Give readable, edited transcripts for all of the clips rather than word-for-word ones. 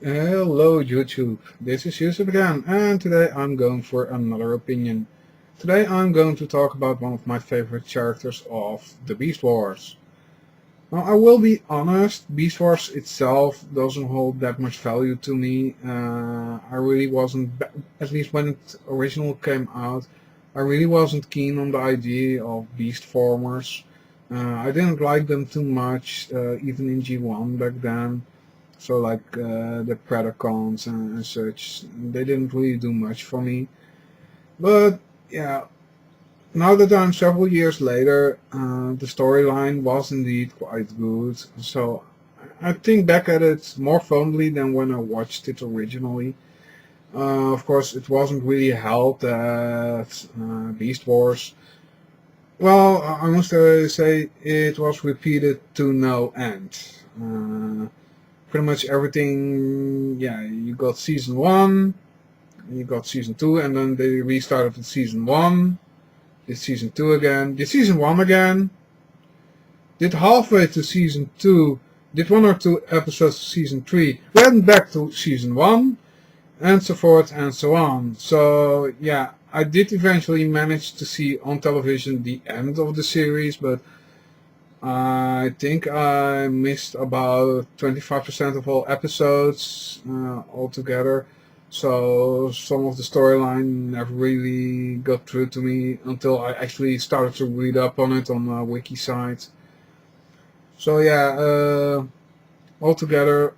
Hello YouTube, this is Eucep again, and today I'm going for another opinion. Today I'm going to talk about one of my favorite characters of the Beastwars. Now I will be honest, Beastwars itself doesn't hold that much value to me. I really wasn't, at least when it originally came out, I really wasn't keen on the idea of beast formers. I didn't like them too much, even in G1 back then. So like the Predacons and such, they didn't really do much for me. But yeah, now that I'm several years later, the storyline was indeed quite good. So I think back at it more fondly than when I watched it originally. Of course, it wasn't really helped that Beast Wars. Well, I must say it was repeated to no end. Pretty much everything. Yeah, you got season 1, you got season 2, and then they restarted with season 1, did season 2 again, did season 1 again, did halfway to season 2, did 1 or 2 episodes of season 3, went back to season 1, and so forth and so on. So yeah, I did eventually manage to see on television the end of the series, but I think I missed about 25% of all episodes altogether. So some of the storyline never really got through to me until I actually started to read up on it on the wiki site. So yeah, altogether,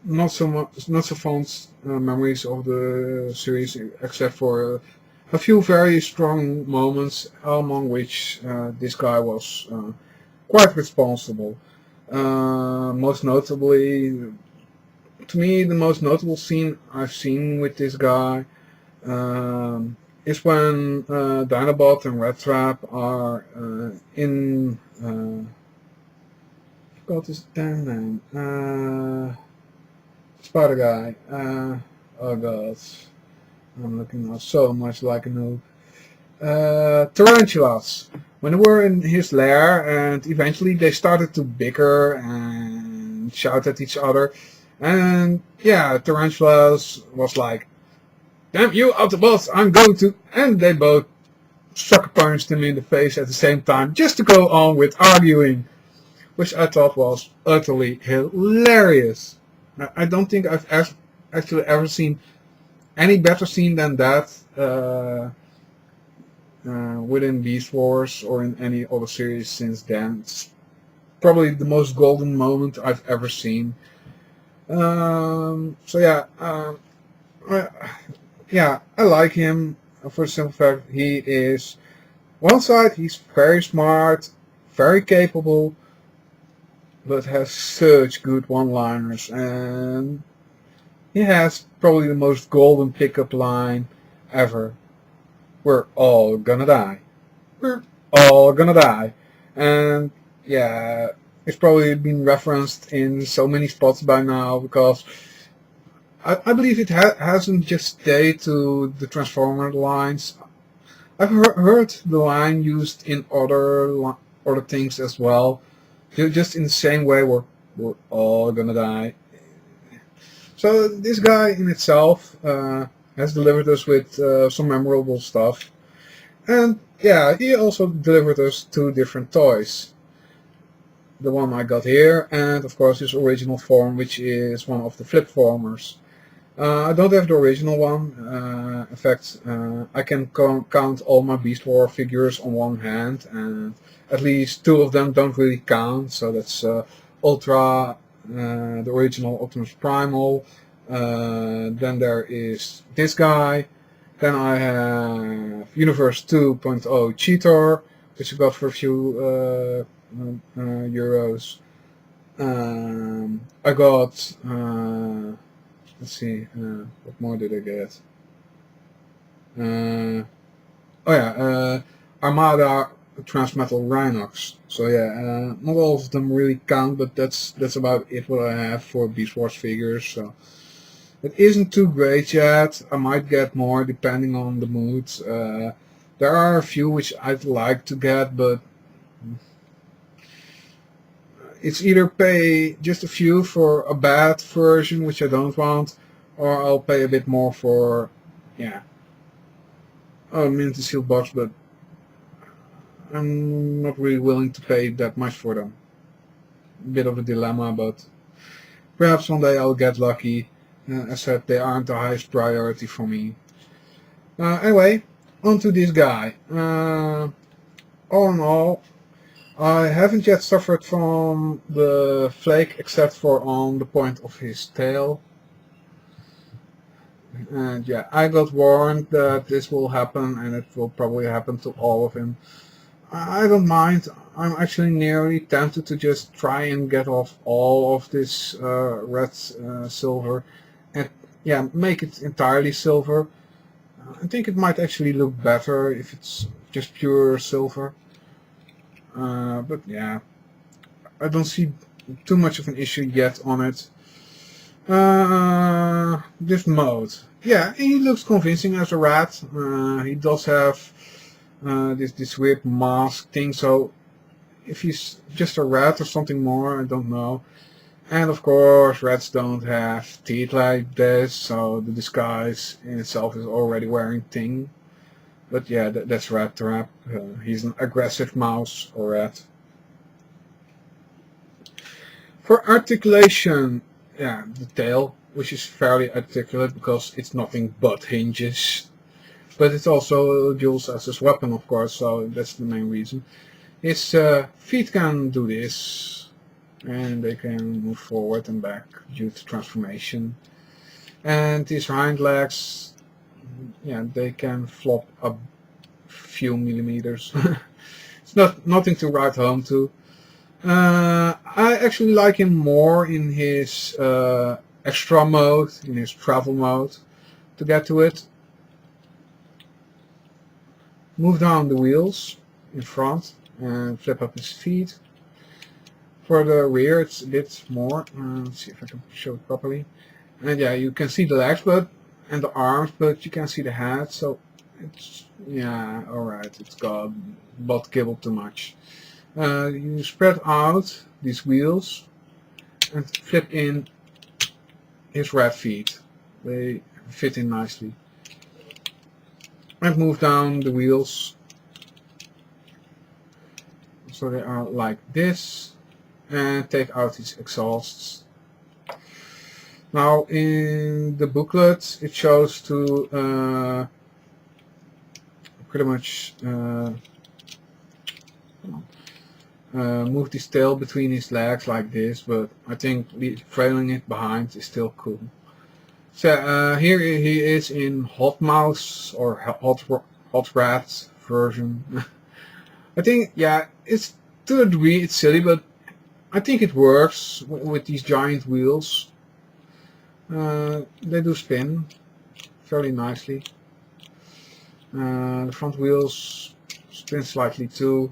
not so fond memories of the series, except for a few very strong moments, among which this guy was quite responsible. Most notably, to me, the most notable scene I've seen with this guy is when Dinobot and Rattrap are in. I forgot his damn name. Spider Guy. Oh god. I'm looking now so much like a noob. Tarantulas. When they were in his lair, and eventually they started to bicker and shout at each other. And yeah, Tarantulas was like, "Damn you, Autobots, I'm going to..." And they both sucker punched him in the face at the same time, just to go on with arguing, which I thought was utterly hilarious. I don't think I've actually ever seen any better scene than that within Beast Wars or in any other series since then. It's probably the most golden moment I've ever seen. So yeah, yeah, I like him for the simple fact he is, one side he's very smart, very capable, but has such good one-liners, and he has probably the most golden pickup line ever. We're all gonna die. We're all gonna die. And yeah, it's probably been referenced in so many spots by now because I believe it hasn't just stayed to the Transformer lines. I've heard the line used in other things as well, just in the same way. We're all gonna die. So this guy in itself has delivered us with some memorable stuff. And yeah, he also delivered us 2 different toys. The one I got here, and of course his original form, which is one of the flip formers. I don't have the original one. In fact, I can count all my Beast War figures on one hand, and at least 2 of them don't really count. So that's Ultra, the original Optimus Primal. Then there is this guy. Then I have Universe 2.0 Cheetor, which I got for a few euros. I got, let's see, what more did I get? Oh yeah, Armada Transmetal Rhinox. So yeah, not all of them really count, but that's about it what I have for Beast Wars figures. So it isn't too great yet. I might get more depending on the mood. There are a few which I'd like to get, but It's either pay just a few for a bad version, which I don't want, or I'll pay a bit more for, yeah, a minty seal box, but I'm not really willing to pay that much for them. A bit of a dilemma, but perhaps one day I'll get lucky. As I said, they aren't the highest priority for me. Anyway, on to this guy. All in all, I haven't yet suffered from the flake except for on the point of his tail. And yeah, I got warned that this will happen, and it will probably happen to all of him. I don't mind. I'm actually nearly tempted to just try and get off all of this red silver and yeah, make it entirely silver. I think it might actually look better if it's just pure silver. But yeah, I don't see too much of an issue yet on it. This mode. Yeah, he looks convincing as a rat. He does have this weird mask thing, so if he's just a rat or something more, I don't know. And of course, rats don't have teeth like this, so the disguise in itself is already wearing thing. But yeah, that's Rattrap. He's an aggressive mouse or rat. For articulation, yeah, the tail, which is fairly articulate because it's nothing but hinges. But it's also Jules as his weapon, of course, so that's the main reason. His feet can do this, and they can move forward and back due to transformation. And his hind legs, yeah, they can flop a few millimeters. It's nothing to write home to. I actually like him more in his extra mode, in his travel mode. To get to it, move down the wheels in front and flip up his feet. For the rear, it's a bit more. Let's see if I can show it properly. And yeah, you can see the legs, and the arms, but you can't see the head. So it's, yeah, all right. It's got butt kibble too much. You spread out these wheels and flip in his red feet. They fit in nicely. And move down the wheels so they are like this, and take out these exhausts. Now in the booklet it shows to pretty much move this tail between his legs like this, but I think trailing it behind is still cool. So here he is in Hot Mouse or Hot Rat version. I think, yeah, it's to a degree it's silly, but I think it works with these giant wheels. They do spin fairly nicely. The front wheels spin slightly too.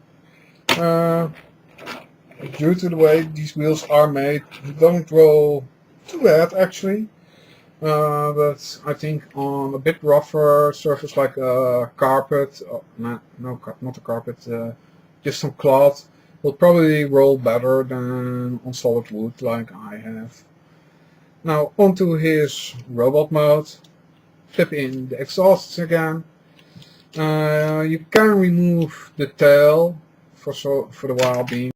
Due to the way these wheels are made, they don't roll too bad actually. But I think on a bit rougher surface like a carpet, not a carpet, just some cloth, will probably roll better than on solid wood like I have. Now onto his robot mode, flip in the exhausts again. You can remove the tail for the while being.